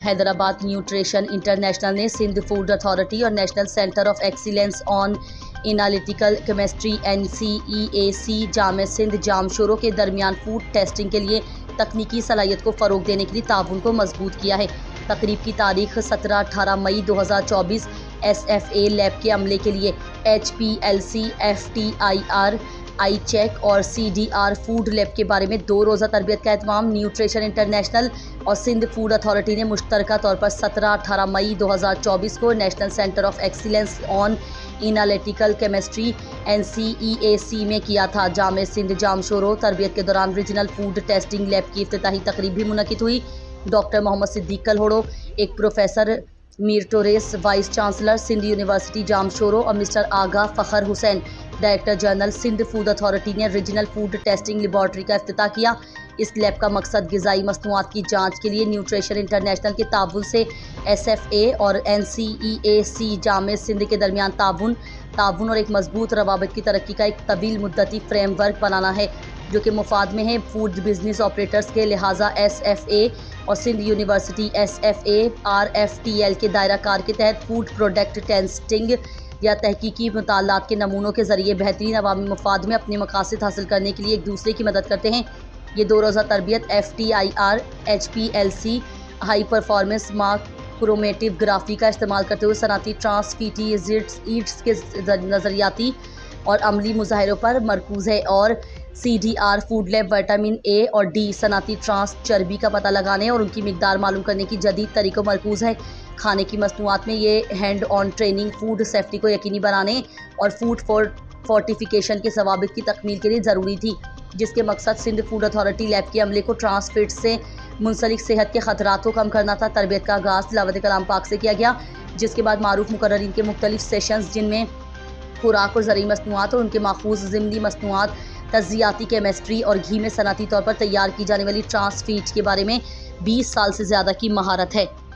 Hyderabad nutrition international نے Sindh food authority اور national centre of excellence on analytical chemistry NCEAC جامع سندھ جامشورو کے درمیان فوڈ ٹیسٹنگ کے لیے تکنیکی صلاحیت کو فروغ دینے کے لیے تعاون کو مضبوط کیا ہے۔ تقریب کی تاریخ 17-18 مئی 2024 SFA لیب کے عملے کے لیے HPLC FTIR آئی چیک اور CDR فوڈ لیب کے بارے میں 2 روزہ تربیت کا اہتمام نیوٹریشن انٹرنیشنل اور سندھ فوڈ اتھارٹی نے مشترکہ طور پر 17-18 مئی 2024 کو national centre of excellence on analytical chemistry NCEAC میں کیا تھا۔ جامع سندھ جامشورو تربیت کے دوران ریجنل فوڈ ٹیسٹنگ لیب کی افتتاحی تقریب بھی منعقد ہوئی۔ ڈاکٹر محمد صدیق کلہوڑو، ایک professor meritorious vice chancellor Sindh university Jamshoro اور mister Agha Fakhar Hussain, director general Sindh food authority نے ریجنل فوڈ ٹیسٹنگ لیبارٹری کا افتتاح کیا۔ اس لیب کا مقصد غذائی مصنوعات کی جانچ کے لیے نیوٹریشن انٹرنیشنل کے تعاون سے SFA اور NCEAC جامع سندھ کے درمیان تعاون اور ایک مضبوط روابط کی ترقی کا ایک طویل مدتی فریم ورک بنانا ہے، جو کہ مفاد میں ہے۔ فوڈ بزنس آپریٹرز کے لہٰذا SFA اور سندھ یونیورسٹی SFA RFTL کے دائرہ کار کے تحت فوڈ پروڈکٹ ٹیسٹنگ یا تحقیقی مطالعات کے نمونوں کے ذریعے بہترین عوامی مفاد میں اپنے مقاصد حاصل کرنے کے لیے ایک دوسرے کی مدد کرتے ہیں۔ یہ 2 روزہ تربیت FTIR HPLC ہائی پرفارمنس ماکرومیٹیو گرافی کا استعمال کرتے ہوئے صنعتی ٹرانس فیٹی ایسڈز کے نظریاتی اور عملی مظاہروں پر مرکوز ہے، اور CDR food lab vitamin A اور D صنعتی ٹرانس چربی کا پتہ لگانے اور ان کی مقدار معلوم کرنے کی جدید طریقوں مرکوز ہے۔ کھانے کی مصنوعات میں یہ hand on training food safety کو یقینی بنانے اور فوڈ فورٹیفیکیشن کے ضوابط کی تکمیل کے لیے ضروری تھی، جس کے مقصد سندھ فوڈ اتھارٹی لیب کے عملے کو ٹرانس فیٹ سے منسلک صحت کے خطرات کو کم کرنا تھا۔ تربیت کا آغاز تلاوت کلام پاک سے کیا گیا، جس کے بعد معروف مقررین کے مختلف سیشنز، جن میں خوراک اور زرعی مصنوعات اور ان کے ماخوذ ضمنی مصنوعات، تغذیاتی کیمسٹری اور گھی میں صنعتی طور پر تیار کی جانے والی ٹرانس فیٹ کے بارے میں 20 سال سے زیادہ کی مہارت ہے۔